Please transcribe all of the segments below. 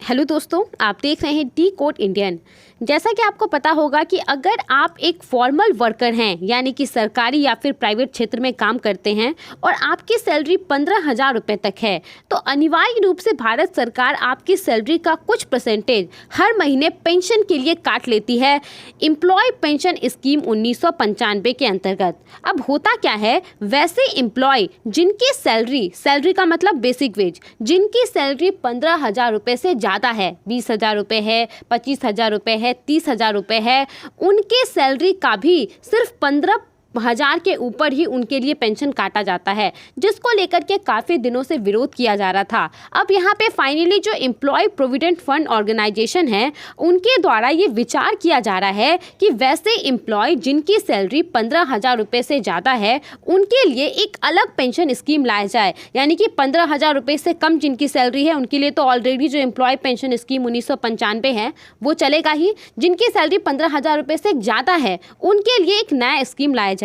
Hello दोस्तों, आप देख रहे हैं डी कोड इंडियन। जैसा कि आपको पता होगा कि अगर आप एक फॉर्मल वर्कर हैं, यानी कि सरकारी या फिर प्राइवेट क्षेत्र में काम करते हैं और आपकी सैलरी 15,000 रुपये तक है, तो अनिवार्य रूप से भारत सरकार आपकी सैलरी का कुछ परसेंटेज हर महीने पेंशन के लिए काट लेती है, एम्प्लॉय पेंशन स्कीम 1995 के अंतर्गत। अब होता क्या है, वैसे एम्प्लॉय जिनकी सैलरी का मतलब बेसिक वेज, जिनकी सैलरी 15,000 रुपये से ज़्यादा है, 20,000 रुपये है, 25,000 रुपये है, 30,000 रुपये है, उनके सैलरी का भी सिर्फ 15,000 के ऊपर ही उनके लिए पेंशन काटा जाता है, जिसको लेकर के काफ़ी दिनों से विरोध किया जा रहा था। अब यहाँ पे फाइनली जो एम्प्लॉय प्रोविडेंट फंड ऑर्गेनाइजेशन है, उनके द्वारा ये विचार किया जा रहा है कि वैसे एम्प्लॉय जिनकी सैलरी 15,000 रुपये से ज़्यादा है, उनके लिए एक अलग पेंशन स्कीम लाया जाए। यानी कि 15,000 रुपये से कम जिनकी सैलरी है, उनके लिए तो ऑलरेडी जो एम्प्लॉय पेंशन स्कीम 1995 है वो चलेगा ही। जिनकी सैलरी 15,000 रुपये से ज़्यादा है, उनके लिए एक नया स्कीम लाया जाए।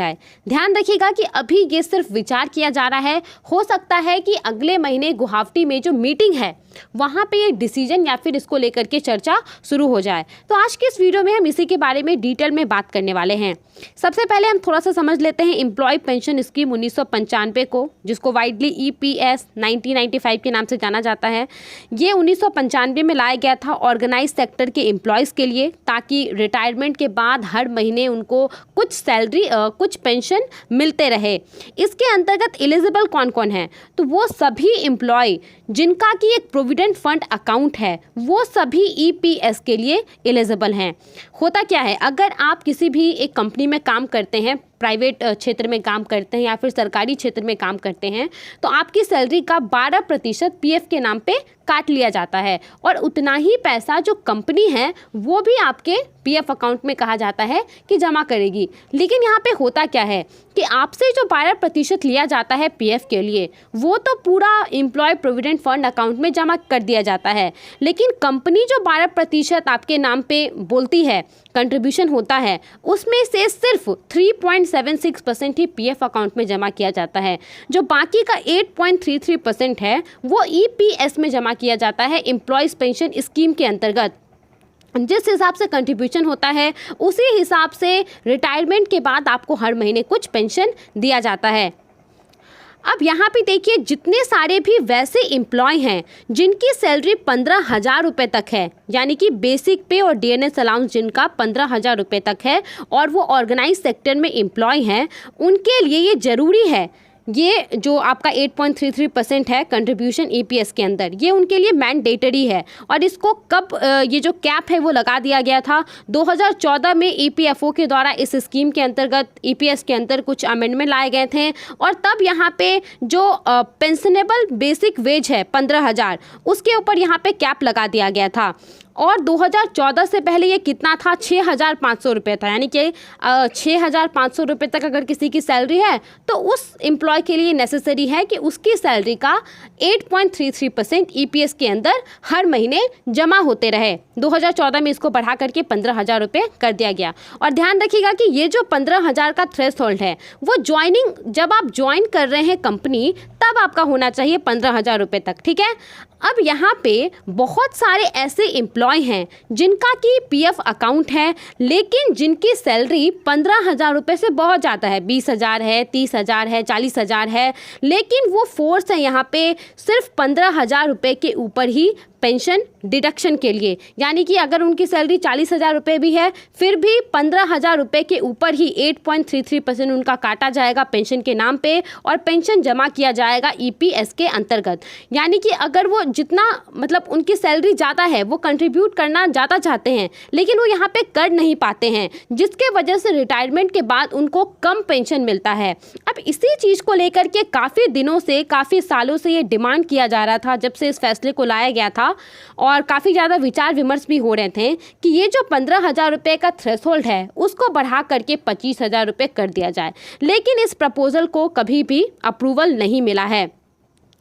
ध्यान रखिएगा कि अभी ये सिर्फ विचार किया जा रहा है। हो सकता है कि अगले महीने गुवाहाटी में जो मीटिंग है, वहाँ पे ये डिसीजन या फिर इसको लेकर के चर्चा शुरू हो जाए। तो आज के इस वीडियो में हम इसी के बारे में डिटेल में बात करने वाले हैं। सबसे पहले हम थोड़ा सा समझ लेते हैं एम्प्लॉय पेंशन स्कीम 1995 को, जिसको वाइडली EPS 1995 के नाम से जाना जाता है। ये 1995 में लाया गया था ऑर्गेनाइज सेक्टर के एम्प्लॉयज़ के लिए, ताकि रिटायरमेंट के बाद हर महीने उनको कुछ सैलरी कुछ पेंशन मिलते रहे। इसके अंतर्गत एलिजिबल कौन कौन है, तो वो सभी एम्प्लॉय जिनका कि एक प्रोविडेंट फंड अकाउंट है, वो सभी EPS के लिए एलिजिबल हैं। होता क्या है, अगर आप किसी भी एक कंपनी में काम करते हैं, प्राइवेट क्षेत्र में काम करते हैं या फिर सरकारी क्षेत्र में काम करते हैं, तो आपकी सैलरी का 12% PF के नाम पे काट लिया जाता है, और उतना ही पैसा जो कंपनी है वो भी आपके PF अकाउंट में कहा जाता है कि जमा करेगी। लेकिन यहाँ पे होता क्या है कि आपसे जो 12% लिया जाता है PF के लिए, वो तो पूरा एम्प्लॉय प्रोविडेंट फंड अकाउंट में जमा कर दिया जाता है। लेकिन कंपनी जो 12% आपके नाम पे बोलती है कंट्रीब्यूशन होता है, उसमें से सिर्फ 3.76% ही PF अकाउंट में जमा किया जाता है। जो बाकी का 8.33% है वो EPS में जमा किया जाता है, एम्प्लॉयज़ पेंशन स्कीम के अंतर्गत। जिस हिसाब से कंट्रीब्यूशन होता है, उसी हिसाब से रिटायरमेंट के बाद आपको हर महीने कुछ पेंशन दिया जाता है। अब यहाँ पे देखिए, जितने सारे भी वैसे एम्प्लॉय हैं जिनकी सैलरी 15,000 रुपये तक है, यानी कि बेसिक पे और DNS अलाउंस जिनका 15,000 रुपये तक है, और वो ऑर्गेनाइज सेक्टर में एम्प्लॉय हैं, उनके लिए ये ज़रूरी है, ये जो आपका 8.33% है कंट्रीब्यूशन EPS के अंदर, ये उनके लिए मैंडेटरी है। और इसको कब ये जो कैप है वो लगा दिया गया था, 2014 में EPFO के द्वारा इस स्कीम के अंतर्गत EPS के अंदर कुछ अमेंडमेंट लाए गए थे, और तब यहाँ पे जो पेंशनेबल बेसिक वेज है 15,000, उसके ऊपर यहाँ पे कैप लगा दिया गया था। और 2014 से पहले ये कितना था, 6,500 रुपये था। यानी कि 6,500 रुपये तक अगर किसी की सैलरी है, तो उस एम्प्लॉय के लिए नेसेसरी है कि उसकी सैलरी का 8.33% EPS के अंदर हर महीने जमा होते रहे। 2014 में इसको बढ़ा करके 15,000 रुपये कर दिया गया। और ध्यान रखिएगा कि ये जो 15,000 का थ्रेशोल्ड है, वो जब आप ज्वाइन कर रहे हैं कंपनी, तब आपका होना चाहिए 15,000 रुपये तक, ठीक है। अब यहाँ पे बहुत सारे ऐसे एम्प्लॉय हैं जिनका कि PF अकाउंट है, लेकिन जिनकी सैलरी 15,000 रुपये से बहुत ज़्यादा है, 20,000 है, 30,000 है, 40,000 है, लेकिन वो फोर्स है यहाँ पे सिर्फ 15,000 रुपये के ऊपर ही पेंशन डिडक्शन के लिए। यानी कि अगर उनकी सैलरी 40,000 रुपये भी है, फिर भी 15,000 रुपये के ऊपर ही 8.33% उनका काटा जाएगा पेंशन के नाम पे, और पेंशन जमा किया जाएगा EPS के अंतर्गत। यानी कि अगर वो जितना मतलब उनकी सैलरी ज़्यादा है, वो कंट्रीब्यूट करना ज़्यादा चाहते हैं, लेकिन वो यहाँ पे कर नहीं पाते हैं, जिसके वजह से रिटायरमेंट के बाद उनको कम पेंशन मिलता है। अब इसी चीज़ को लेकर के काफ़ी दिनों से, काफ़ी सालों से ये डिमांड किया जा रहा था, जब से इस फैसले को लाया गया था, और काफ़ी ज़्यादा विचार विमर्श भी हो रहे थे कि ये जो 15,000 रुपये का थ्रेशोल्ड है, उसको बढ़ा करके 25,000 रुपये कर दिया जाए। लेकिन इस प्रपोजल को कभी भी अप्रूवल नहीं मिला है।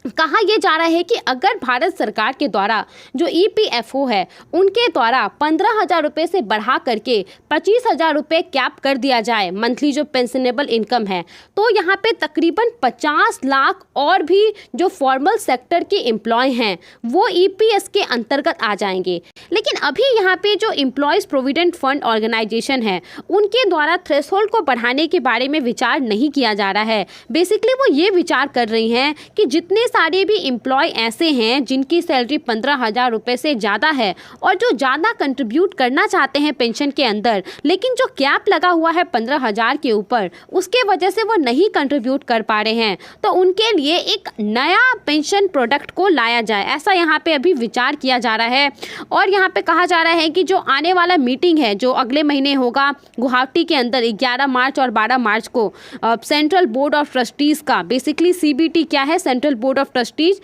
कहा यह जा रहा है कि अगर भारत सरकार के द्वारा जो ईपीएफओ है उनके द्वारा 15,000 रुपये से बढ़ा करके 25,000 रुपये कैप कर दिया जाए मंथली जो पेंशनेबल इनकम है, तो यहाँ पे तकरीबन 50 लाख और भी जो फॉर्मल सेक्टर के एम्प्लॉय हैं वो ईपीएस के अंतर्गत आ जाएंगे। लेकिन अभी यहाँ पे जो एम्प्लॉयज़ प्रोविडेंट फंड ऑर्गेनाइजेशन है उनके द्वारा थ्रेशोल्ड को बढ़ाने के बारे में विचार नहीं किया जा रहा है। बेसिकली वो ये विचार कर रही हैं कि जितने सारे भी एम्प्लॉय ऐसे हैं जिनकी सैलरी 15,000 रुपये से ज़्यादा है और जो ज़्यादा कंट्रीब्यूट करना चाहते हैं पेंशन के अंदर, लेकिन जो कैप लगा हुआ है 15,000 के ऊपर उसके वजह से वो नहीं कंट्रीब्यूट कर पा रहे हैं, तो उनके लिए एक नया पेंशन प्रोडक्ट को लाया जाए, ऐसा यहाँ पे अभी विचार किया जा रहा है। और यहाँ पे कहा जा रहा है कि जो आने वाला मीटिंग है जो अगले महीने होगा गुवाहाटी के अंदर 11 मार्च और 12 मार्च को सेंट्रल बोर्ड ऑफ ट्रस्टीज़ का, बेसिकली सीबीटी क्या है, central board of trustees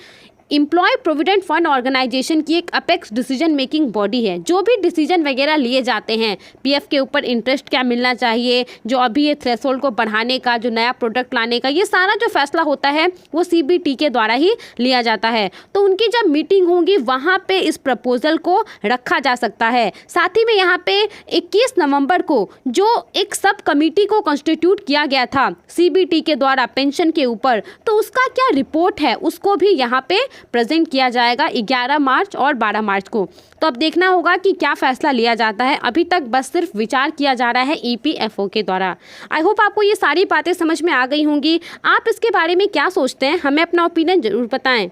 employ provident fund organisation की एक अपेक्स डिसीजन मेकिंग बॉडी है। जो भी डिसीजन वगैरह लिए जाते हैं, पीएफ के ऊपर इंटरेस्ट क्या मिलना चाहिए, जो अभी ये थ्रेशोल्ड को बढ़ाने का, जो नया प्रोडक्ट लाने का, ये सारा जो फैसला होता है वो सीबीटी के द्वारा ही लिया जाता है। तो उनकी जब मीटिंग होगी वहाँ पे इस प्रपोजल को रखा जा सकता है। साथ ही में यहाँ पे 21 नवंबर को जो एक सब कमेटी को कॉन्स्टिट्यूट किया गया था सीबीटी के द्वारा पेंशन के ऊपर, तो उसका क्या रिपोर्ट है उसको भी यहाँ पे प्रेजेंट किया जाएगा 11 मार्च और 12 मार्च को। तो अब देखना होगा कि क्या फैसला लिया जाता है। अभी तक बस सिर्फ विचार किया जा रहा है ईपीएफओ के द्वारा। आई होप आपको ये सारी बातें समझ में आ गई होंगी। आप इसके बारे में क्या सोचते हैं, हमें अपना ओपिनियन जरूर बताएं।